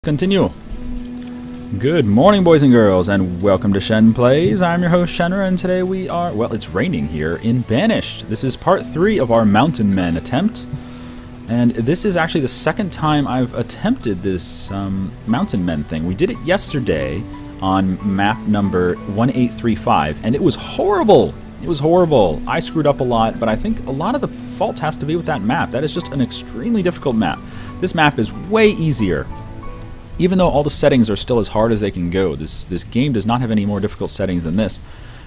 Continue. Good morning, boys and girls, and welcome to Shenplays. I'm your host, shenryyr, and today we are, well, it's raining here in Banished. This is part 3 of our Mountain Men attempt, and this is actually the second time I've attempted this Mountain Men thing. We did it yesterday on map number 1835, and it was horrible. It was horrible. I screwed up a lot, but I think a lot of the fault has to be with that map. That is just an extremely difficult map. This map is way easier. Even though all the settings are still as hard as they can go, this game does not have any more difficult settings than this.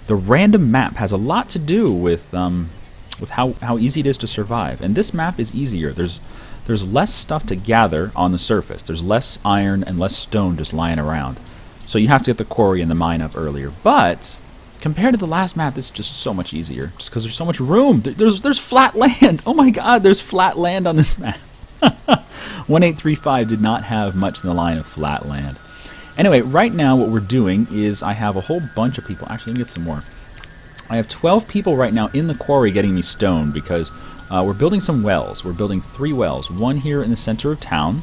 The random map has a lot to do with how easy it is to survive. And this map is easier. There's less stuff to gather on the surface. There's less iron and less stone just lying around. So you have to get the quarry and the mine up earlier. But compared to the last map, it's just so much easier. Just because there's so much room. There's flat land. Oh my god, there's flat land on this map. 1835 did not have much in the line of flat land. Anyway, right now what we're doing is I have a whole bunch of people. Actually, let me get some more. I have 12 people right now in the quarry getting me stone because we're building some wells. We're building 3 wells. One here in the center of town,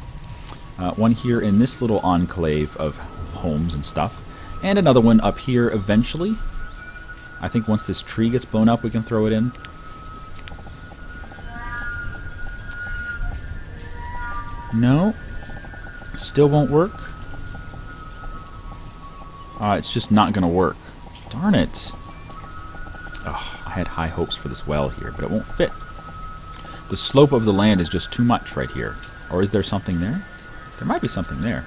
one here in this little enclave of homes and stuff, and another one up here eventually. I think once this tree gets blown up, we can throw it in. No, still won't work. It's just not going to work. Darn it. Oh, I had high hopes for this well here, but it won't fit. The slope of the land is just too much right here. Or is there something there? There might be something there.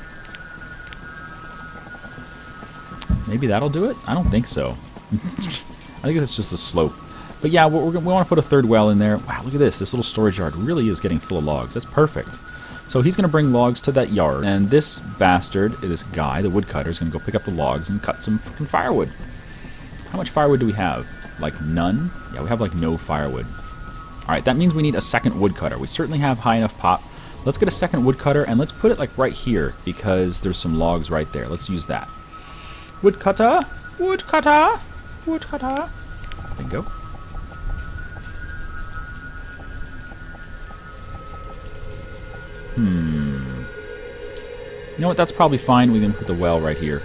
Maybe that'll do it? I don't think so. I think it's just the slope. But yeah, we want to put a 3rd well in there. Wow, look at this. This little storage yard really is getting full of logs. That's perfect. So he's going to bring logs to that yard, and this bastard, this guy, the woodcutter, is going to go pick up the logs and cut some fucking firewood. How much firewood do we have? Like none? Yeah, we have like no firewood. Alright, that means we need a 2nd woodcutter. We certainly have high enough pop. Let's get a 2nd woodcutter, and let's put it like right here, because there's some logs right there. Let's use that. Woodcutter! Woodcutter! Woodcutter! Bingo. You know what, that's probably fine. We can put the well right here.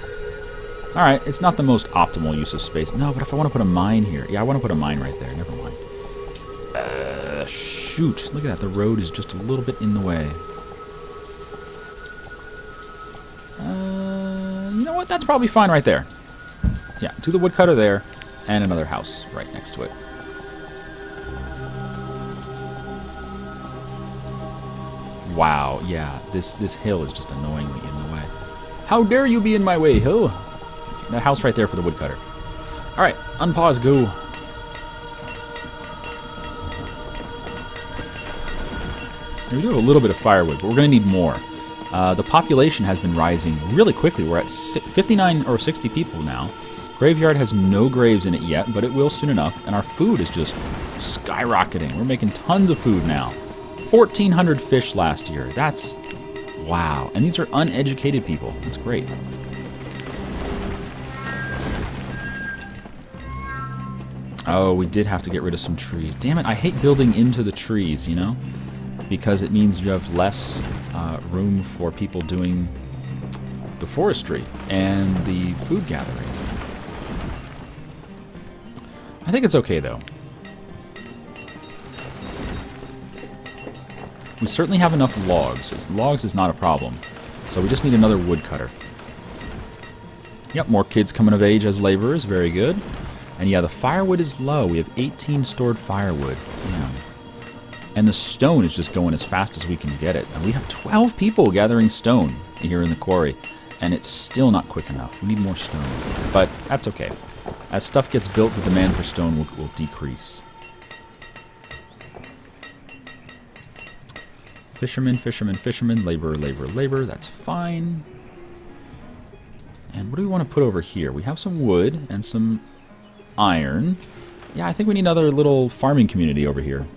Alright, it's not the most optimal use of space. No, but if I want to put a mine here. Yeah, I want to put a mine right there. Never mind. Shoot. Look at that. The road is just a little bit in the way. You know what, that's probably fine right there. Yeah, to the woodcutter there, and another house right next to it. Wow, yeah, this hill is just annoyingly in the way. How dare you be in my way, hill? That house right there for the woodcutter. Alright, unpause, go. We do have a little bit of firewood, but we're going to need more. The population has been rising really quickly. We're at 59 or 60 people now. Graveyard has no graves in it yet, but it will soon enough. And our food is just skyrocketing. We're making tons of food now. 1,400 fish last year. That's... wow. And these are uneducated people. That's great. Oh, we did have to get rid of some trees. Damn it, I hate building into the trees, you know? Because it means you have less room for people doing the forestry and the food gathering. I think it's okay, though. We certainly have enough logs. Logs is not a problem. So we just need another woodcutter. Yep, more kids coming of age as laborers. Very good. And yeah, the firewood is low. We have 18 stored firewood. Damn. And the stone is just going as fast as we can get it. And we have 12 people gathering stone here in the quarry. And it's still not quick enough. We need more stone. But that's okay. As stuff gets built, the demand for stone will decrease. Fisherman, fisherman, fisherman, laborer, laborer, laborer. That's fine. And what do we want to put over here? We have some wood and some iron. Yeah, I think we need another little farming community over here.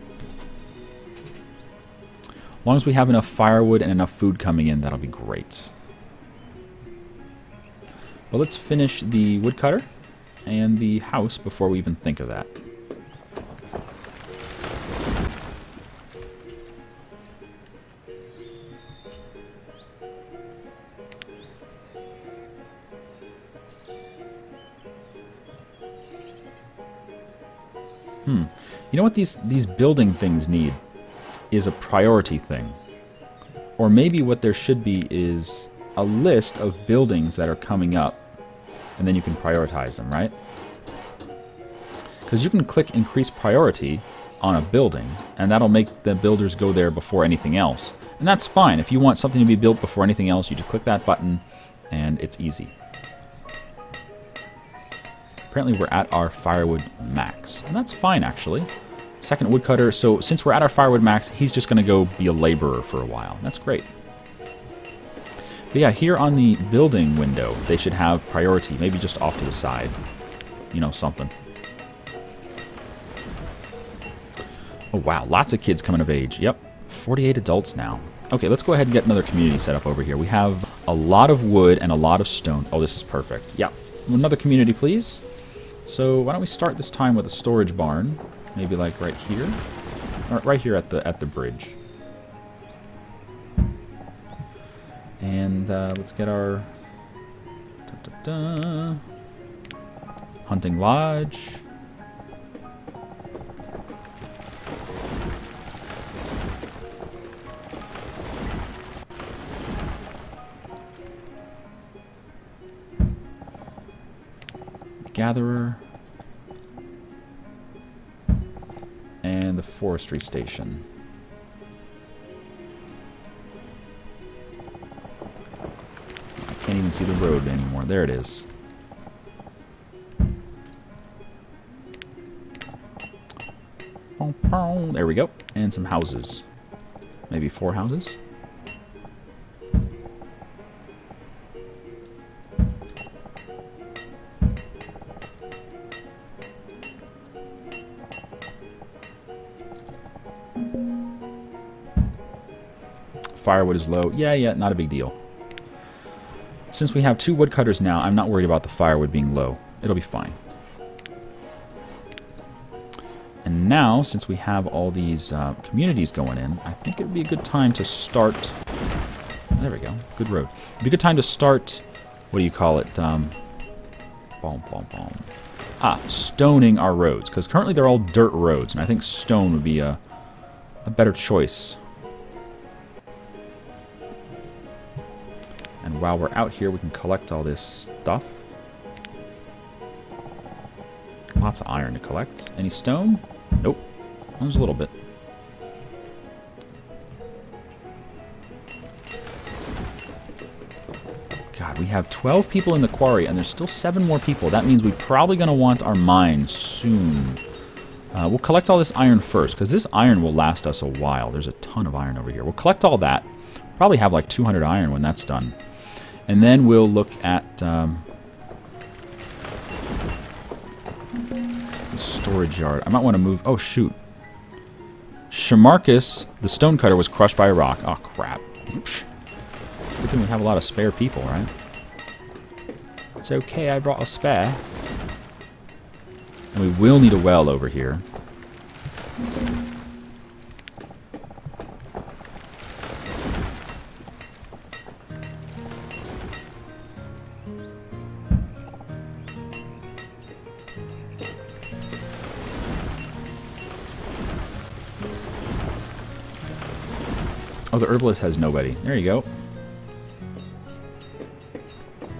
As long as we have enough firewood and enough food coming in, that'll be great. Well, let's finish the woodcutter and the house before we even think of that. You know what these building things need? Is a priority thing. Or maybe what there should be is a list of buildings that are coming up, and then you can prioritize them, right? Because you can click increase priority on a building, and that'll make the builders go there before anything else. And that's fine. If you want something to be built before anything else, you just click that button, and it's easy. Apparently we're at our firewood max, and that's fine, actually. Second woodcutter, so since we're at our firewood max, he's just going to go be a laborer for a while. That's great. But yeah, here on the building window, they should have priority, maybe just off to the side. You know, something. Oh wow, lots of kids coming of age. Yep, 48 adults now. Okay, let's go ahead and get another community set up over here. We have a lot of wood and a lot of stone. Oh, this is perfect. Yeah, another community, please. So why don't we start this time with a storage barn? Maybe like right here, or right here at the bridge. And let's get our hunting lodge. Gatherer. And the forestry station. I can't even see the road anymore. There it is. There we go. And some houses. Maybe 4 houses. Firewood is low. Yeah, not a big deal. Since we have 2 woodcutters now, I'm not worried about the firewood being low. It'll be fine. And now, since we have all these communities going in, I think it would be a good time to start... There we go. Good road. It would be a good time to start... What do you call it? Stoning our roads. Because currently they're all dirt roads, and I think stone would be a better choice. And while we're out here, we can collect all this stuff. Lots of iron to collect. Any stone? Nope. There's a little bit. God, we have 12 people in the quarry, and there's still 7 more people. That means we're probably going to want our mine soon. We'll collect all this iron first, because this iron will last us a while. There's a ton of iron over here. We'll collect all that. Probably have like 200 iron when that's done. And then we'll look at the storage yard. I might want to move... Oh, shoot. Shamarcus, the stonecutter, was crushed by a rock. Oh, crap. Good thing we have a lot of spare people, right? It's okay, I brought a spare. And we will need a well over here. Oh, the herbalist has nobody. There you go.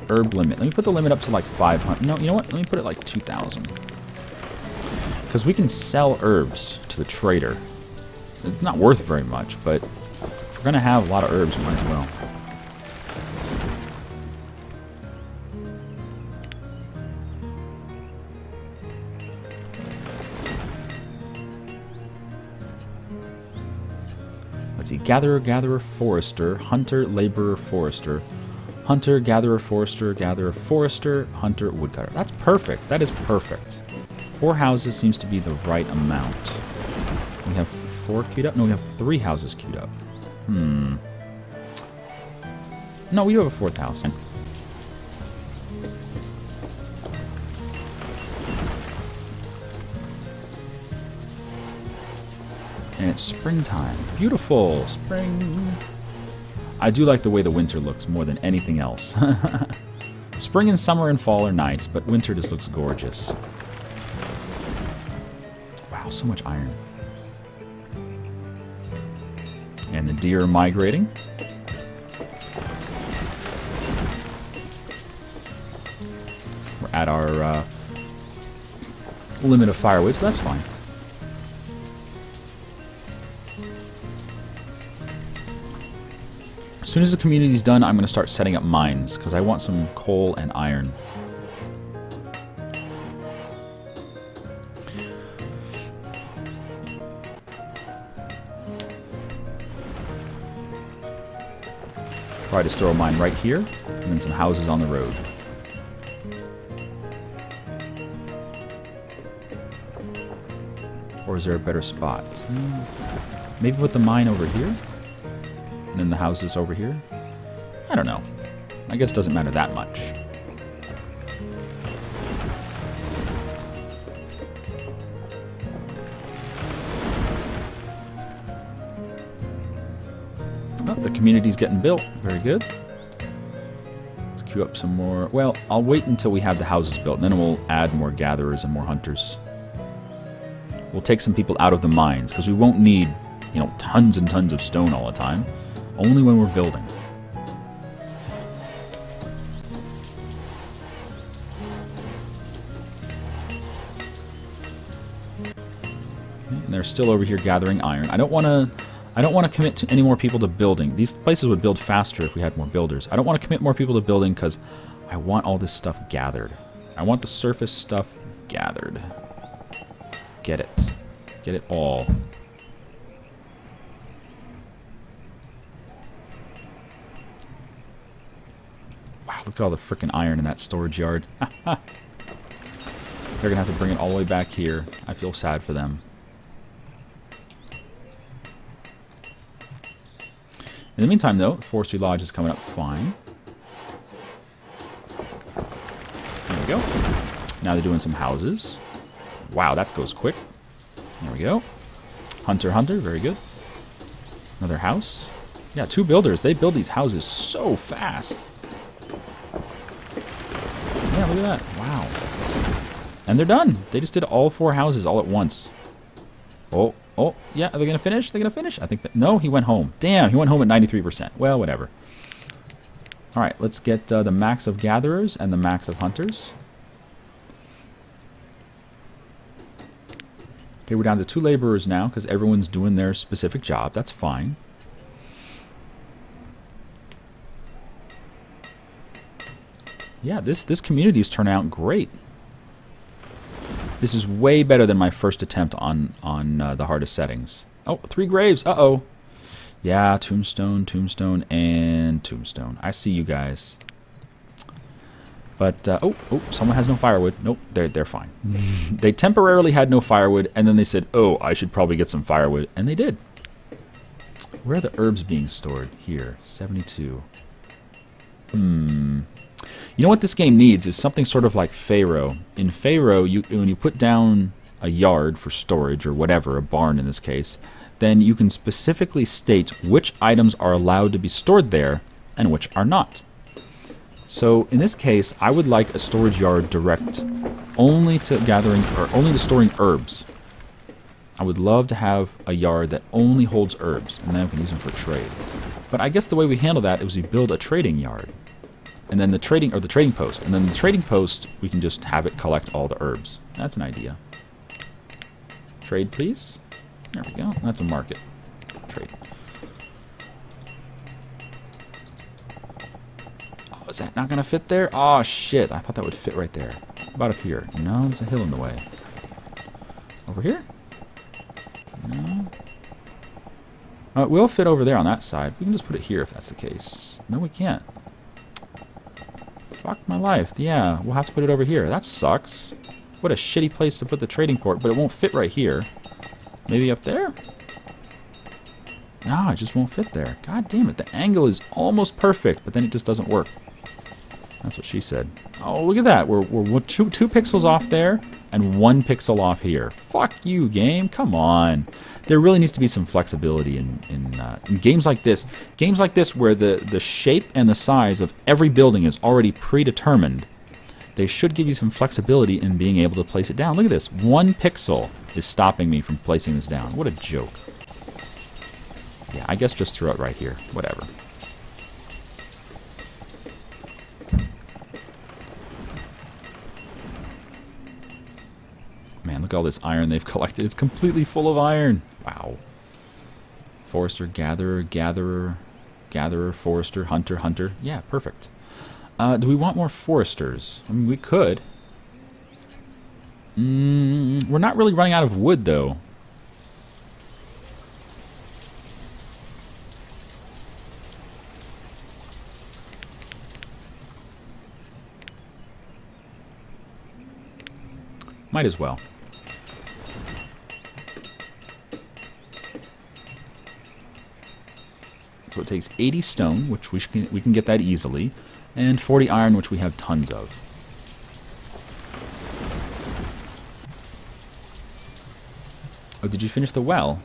Herb limit. Let me put the limit up to like 500. No, you know what? Let me put it like 2,000. Because we can sell herbs to the trader. It's not worth very much, but if we're going to have a lot of herbs, we might as well. Let's see. Gatherer, gatherer, forester, hunter, laborer, forester, hunter, gatherer, forester, hunter, woodcutter. That's perfect. That is perfect. 4 houses seems to be the right amount. We have 4 queued up? No, we have 3 houses queued up. No, we do have a 4th house. And it's springtime. Beautiful. Spring. I do like the way the winter looks more than anything else. Spring and summer and fall are nice, but winter just looks gorgeous. Wow, so much iron. And the deer are migrating. We're at our limit of firewood, so that's fine. As soon as the community's done, I'm going to start setting up mines, because I want some coal and iron. Probably just throw a mine right here, and then some houses on the road. Or is there a better spot? Maybe put the mine over here? And then the houses over here? I don't know. I guess it doesn't matter that much. Oh, the community's getting built. Very good. Let's queue up some more. Well, I'll wait until we have the houses built, and then we'll add more gatherers and more hunters. We'll take some people out of the mines, because we won't need, you know, tons and tons of stone all the time. Only when we're building. Okay, and they're still over here gathering iron. I don't want to commit to any more people to building. These places would build faster if we had more builders. I don't want to commit more people to building because I want all this stuff gathered. I want the surface stuff gathered. Get it. Get it all. Look at all the frickin' iron in that storage yard. They're gonna have to bring it all the way back here. I feel sad for them. In the meantime, though, the Forestry Lodge is coming up fine. There we go. Now they're doing some houses. Wow, that goes quick. There we go. Hunter, very good. Another house. Yeah, 2 builders. They build these houses so fast. Yeah, look at that. Wow. And they're done. They just did all 4 houses all at once. Oh, yeah. Are they going to finish? They're going to finish? I think that... No, he went home. Damn, he went home at 93%. Well, whatever. All right, let's get the max of gatherers and the max of hunters. Okay, we're down to 2 laborers now because everyone's doing their specific job. That's fine. Yeah, this community's turned out great. This is way better than my first attempt on the hardest settings. Oh, 3 graves. Uh-oh. Yeah, tombstone, and tombstone. I see you guys. But, oh, someone has no firewood. Nope, they're fine. They temporarily had no firewood, and then they said, oh, I should probably get some firewood. And they did. Where are the herbs being stored? Here, 72. You know what this game needs is something sort of like Pharaoh. In Pharaoh, when you put down a yard for storage or whatever, a barn in this case, then you can specifically state which items are allowed to be stored there and which are not. So in this case, I would like a storage yard direct only to gathering or only to storing herbs. I would love to have a yard that only holds herbs, and then we can use them for trade. But I guess the way we handle that is we build a trading yard. And then the trading post. And then the trading post, we can just have it collect all the herbs. That's an idea. Trade, please. There we go. That's a market. Trade. Oh, is that not going to fit there? Oh, shit. I thought that would fit right there. How about up here? No, there's a hill in the way. Over here? No. Oh, it will fit over there on that side. We can just put it here if that's the case. No, we can't. Fuck my life. Yeah, we'll have to put it over here. That sucks. What a shitty place to put the trading port, but it won't fit right here. Maybe up there? No, it just won't fit there. God damn it. The angle is almost perfect, but then it just doesn't work. That's what she said. Oh, look at that. We're two pixels off there and 1 pixel off here. Fuck you, game. Come on. There really needs to be some flexibility in games like this. Games like this where the shape and the size of every building is already predetermined. they should give you some flexibility in being able to place it down. Look at this. 1 pixel is stopping me from placing this down. What a joke. Yeah, I guess just throw it right here. Whatever. Man, look at all this iron they've collected. It's completely full of iron. Wow. Forester, gatherer, gatherer, gatherer, forester, hunter, hunter. Yeah, perfect. Do we want more foresters? I mean, we could. We're not really running out of wood, though. Might as well. So it takes 80 stone, which we can get that easily, and 40 iron, which we have tons of. Oh, did you finish the well?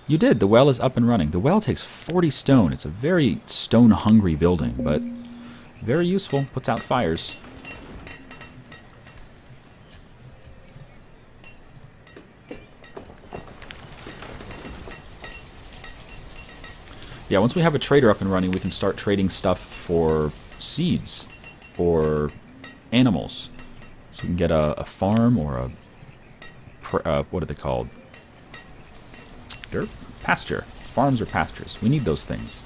You did. The well is up and running. The well takes 40 stone. It's a very stone-hungry building, but very useful. Puts out fires. Yeah, once we have a trader up and running, we can start trading stuff for seeds or animals. So we can get a farm or what are they called? Dirt? Pasture. Farms or pastures. We need those things.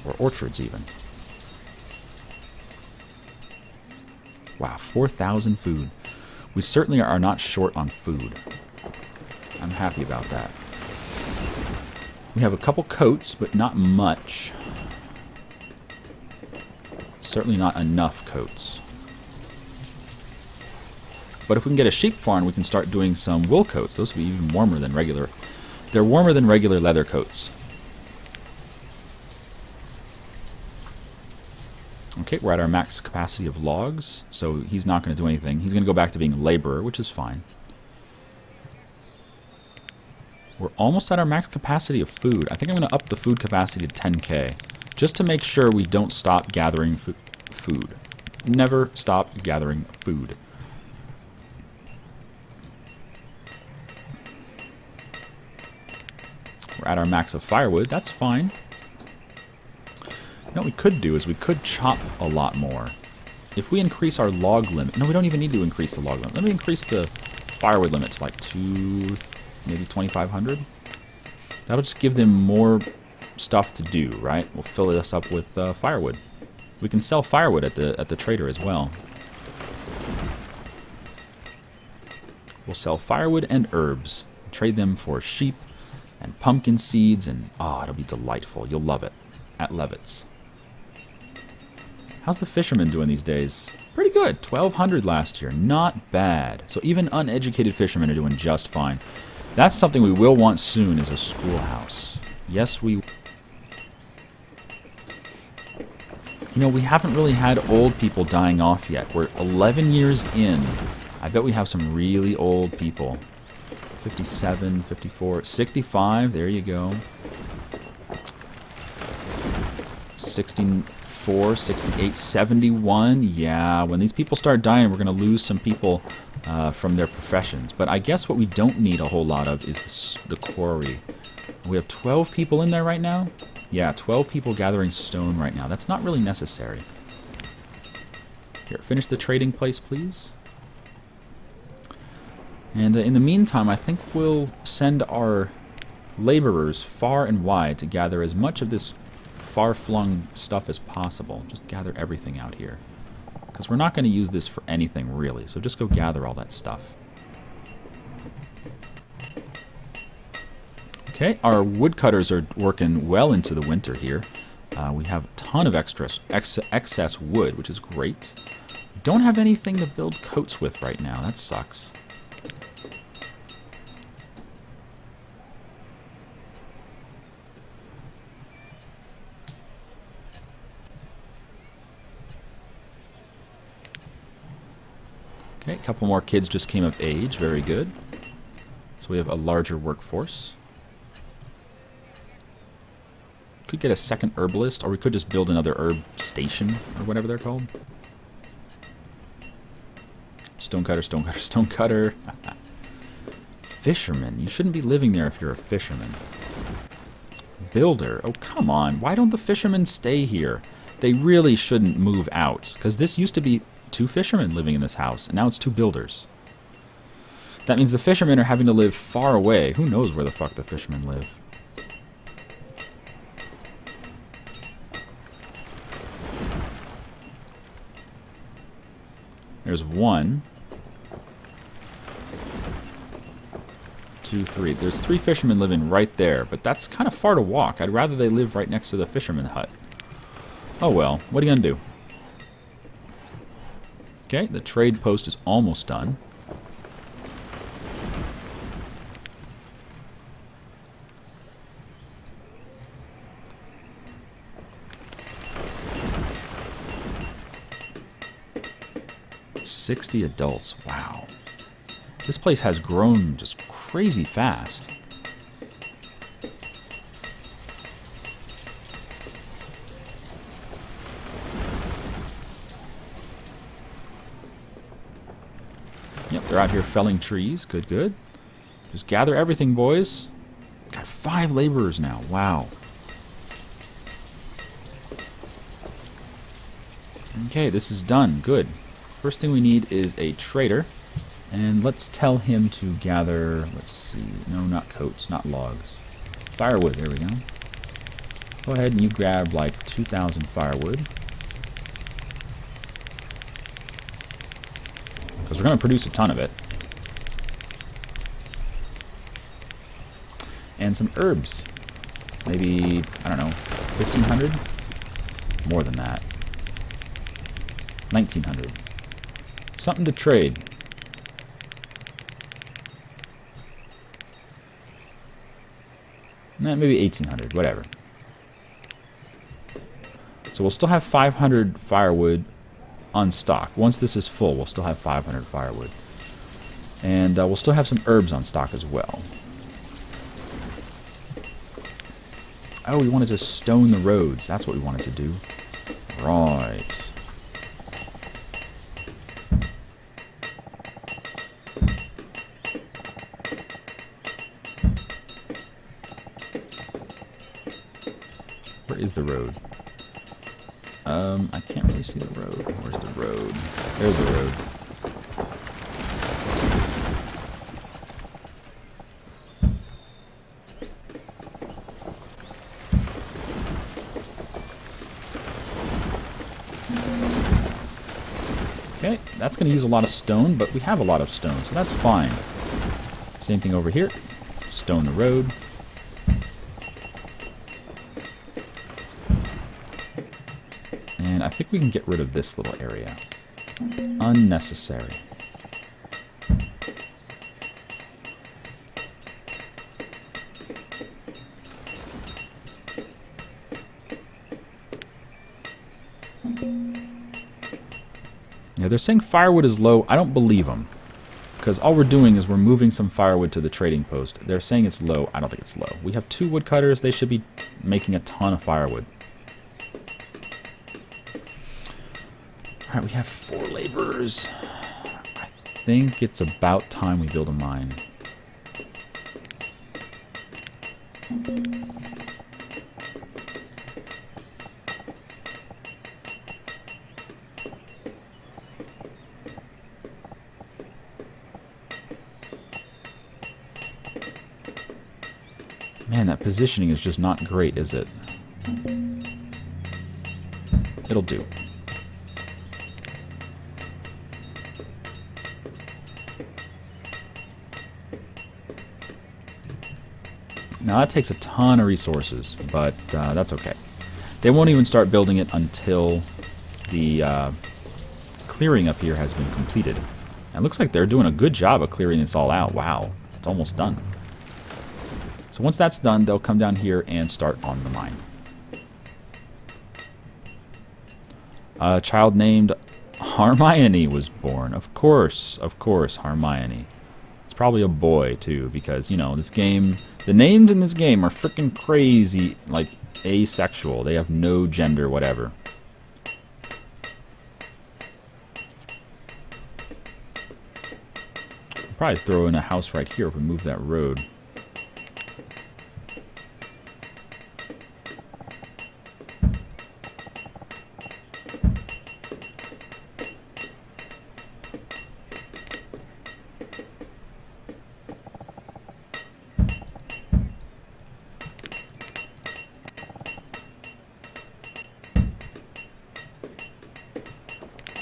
Or orchards, even. Wow, 4,000 food. We certainly are not short on food. I'm happy about that. We have a couple coats, but not much. Certainly not enough coats. But if we can get a sheep farm, we can start doing some wool coats. Those will be even warmer than regular. They're warmer than regular leather coats. Okay, we're at our max capacity of logs, so he's not going to do anything. He's going to go back to being a laborer, which is fine. We're almost at our max capacity of food. I think I'm going to up the food capacity to 10k, just to make sure we don't stop gathering food. Never stop gathering food. We're at our max of firewood. That's fine. You know what we could do is we could chop a lot more. If we increase our log limit... No, we don't even need to increase the log limit. Let me increase the firewood limit to like 2... maybe 2,500. That'll just give them more stuff to do, right? We'll fill this up with firewood. We can sell firewood at the trader as well. We'll sell firewood and herbs. Trade them for sheep and pumpkin seeds, and it'll be delightful. You'll love it at Levitt's. How's the fisherman doing these days? Pretty good. 1,200 last year. Not bad. So even uneducated fishermen are doing just fine. That's something we will want soon, is a schoolhouse. Yes, we... You know, we haven't really had old people dying off yet. We're 11 years in. I bet we have some really old people. 57, 54, 65, there you go. 64, 68, 71. Yeah, when these people start dying, we're going to lose some people from their professions. But I guess what we don't need a whole lot of is the quarry. We have 12 people in there right now? Yeah, 12 people gathering stone right now. That's not really necessary. Here, finish the trading place, please. And in the meantime, I think we'll send our laborers far and wide to gather as much of this far-flung stuff as possible. Just gather everything out here. Because we're not going to use this for anything, really. So just go gather all that stuff. Okay, our woodcutters are working well into the winter here. We have a ton of excess wood, which is great. We don't have anything to build coats with right now. That sucks. Okay, a couple more kids just came of age. Very good. So we have a larger workforce. Could get a second herbalist, or we could just build another herb station, or whatever they're called. Stonecutter, stonecutter, stonecutter. Fisherman. You shouldn't be living there if you're a fisherman. Builder. Oh, come on. Why don't the fishermen stay here? They really shouldn't move out. Because this used to be 2 fishermen living in this house. And now it's 2 builders. That means the fishermen are having to live far away. Who knows where the fuck the fishermen live? There's 1, 2, 3. There's 3 fishermen living right there, but that's kind of far to walk. I'd rather they live right next to the fisherman hut. Oh well, what are you gonna do? Okay, the trade post is almost done. $60 adults. Wow. This place has grown just crazy fast. Yep, they're out here felling trees. Good, good. Just gather everything, boys. Got 5 laborers now. Wow. Okay, this is done. Good. First thing we need is a trader. And let's tell him to gather, let's see, no, not coats, not logs. Firewood, there we go. Go ahead and you grab like 2,000 firewood. Because we're going to produce a ton of it. And some herbs. Maybe, I don't know, 1,500? More than that. 1,900. Something to trade. Maybe 1,800, whatever. So we'll still have 500 firewood on stock. Once this is full, we'll still have 500 firewood. And we'll still have some herbs on stock as well. Oh, we wanted to stone the roads. That's what we wanted to do. Right. Where is the road? I can't really see the road. Where's the road? There's the road. Okay, that's going to use a lot of stone, but we have a lot of stone, so that's fine. Same thing over here. Stone the road. And I think we can get rid of this little area. Unnecessary. Yeah, they're saying firewood is low. I don't believe them. Because all we're doing is we're moving some firewood to the trading post. They're saying it's low. I don't think it's low. We have 2 woodcutters. They should be making a ton of firewood. Alright, we have 4 laborers. I think it's about time we build a mine. Man, that positioning is just not great, is it? It'll do. Now that takes a ton of resources, but that's okay. They won't even start building it until the clearing up here has been completed. And it looks like they're doing a good job of clearing this all out. Wow, it's almost done. So once that's done, they'll come down here and start on the mine. A child named Hermione was born. Of course, Hermione. It's probably a boy, too, because, you know, this game... The names in this game are freaking crazy, like, asexual. They have no gender, whatever. probably throw in a house right here if we move that road.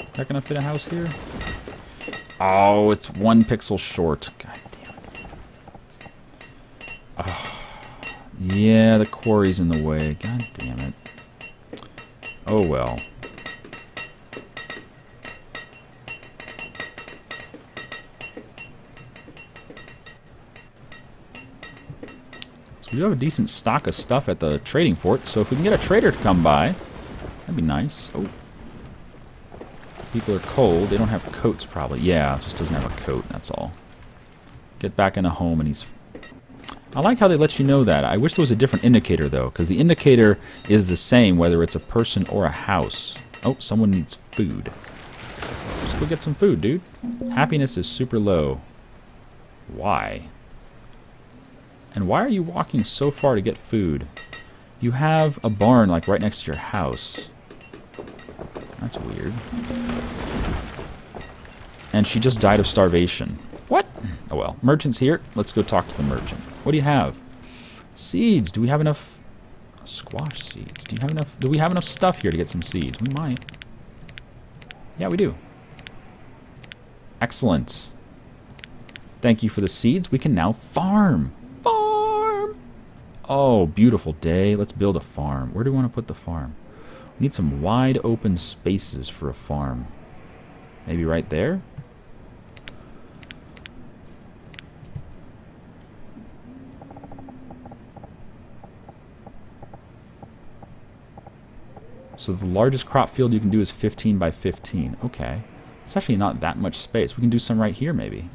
Is that gonna fit a house here? Oh, it's 1 pixel short. God damn it. Oh. Yeah, the quarry's in the way. God damn it. Oh well. So we do have a decent stock of stuff at the trading port, so if we can get a trader to come by, that'd be nice. Oh. People are cold. They don't have coats, probably. Yeah, it just doesn't have a coat, that's all. Get back in a home and he's... I like how they let you know that. I wish there was a different indicator, though, because the indicator is the same whether it's a person or a house. Oh, someone needs food. Just go get some food, dude. Happiness is super low. Why? And why are you walking so far to get food? You have a barn, like, right next to your house. That's weird. And she just died of starvation. What? Oh well. Merchant's here. Let's go talk to the merchant. What do you have? Seeds. Do we have enough? Squash seeds. Do you have enough? Do we have enough stuff here to get some seeds? We might. Yeah, we do. Excellent. Thank you for the seeds. We can now farm. Farm! Oh, beautiful day. Let's build a farm. Where do we want to put the farm? We need some wide open spaces for a farm. Maybe right there? So the largest crop field you can do is 15 by 15. Okay. It's actually not that much space. We can do some right here, maybe.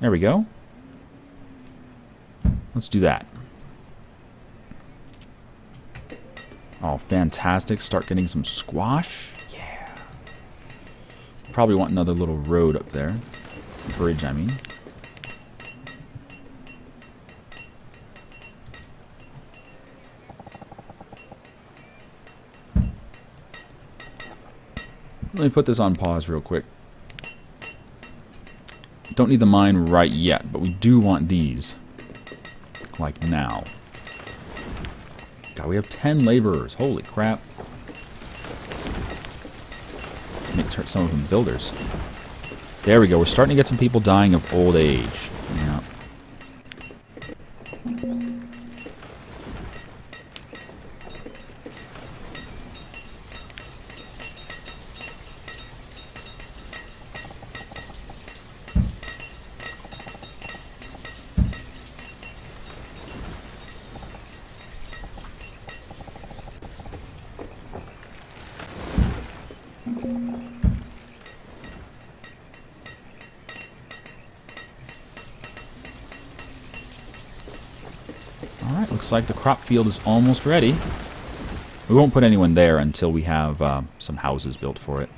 There we go. Let's do that. Oh, fantastic. Start getting some squash. Yeah. Probably want another little road up there. Bridge, I mean. Let me put this on pause real quick. Don't need the mine right yet, but we do want these. Like now. God, we have 10 laborers. Holy crap. Make some of them builders. There we go. We're starting to get some people dying of old age. Yeah. Alright, looks like the crop field is almost ready. We won't put anyone there until we have some houses built for it.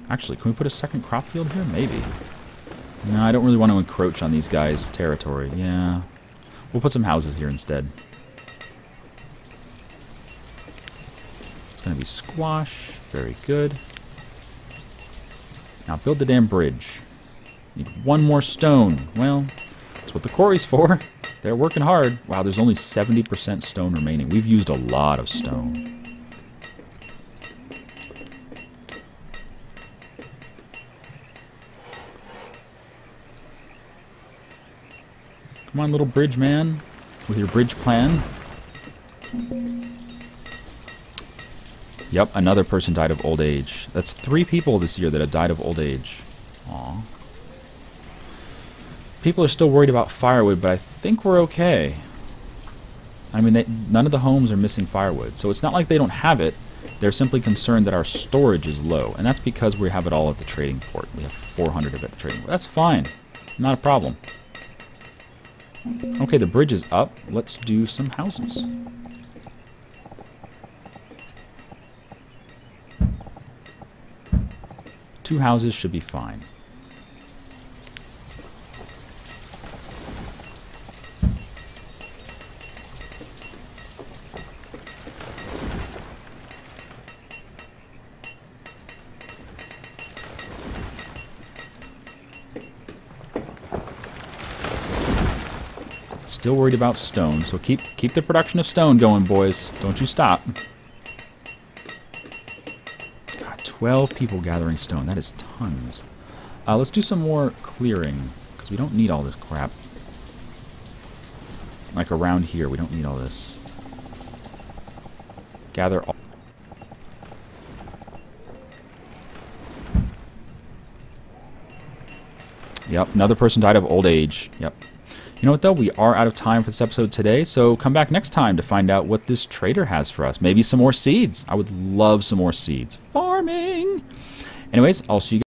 Actually, can we put a second crop field here? Maybe. No, I don't really want to encroach on these guys' territory. Yeah. We'll put some houses here instead. It's going to be squash. Very good. Now build the damn bridge. Need one more stone. Well, that's what the quarry's for. They're working hard. Wow, there's only 70% stone remaining. We've used a lot of stone. Come on, little bridge man, with your bridge plan. Yep, another person died of old age. That's 3 people this year that have died of old age. Aw. People are still worried about firewood, but I think we're okay. I mean, none of the homes are missing firewood, so it's not like they don't have it. They're simply concerned that our storage is low, and that's because we have it all at the trading port. We have 400 of it at the trading port. That's fine. Not a problem. Okay, the bridge is up. Let's do some houses. Two houses should be fine. Still worried about stone, so keep the production of stone going, boys. Don't you stop. God, 12 people gathering stone. That is tons. Let's do some more clearing, because we don't need all this crap. Like around here, we don't need all this. Gather all... Yep, another person died of old age. Yep. You know what, though? We are out of time for this episode today, so come back next time to find out what this trader has for us. Maybe some more seeds. I would love some more seeds. Farming! Anyways, I'll see you guys.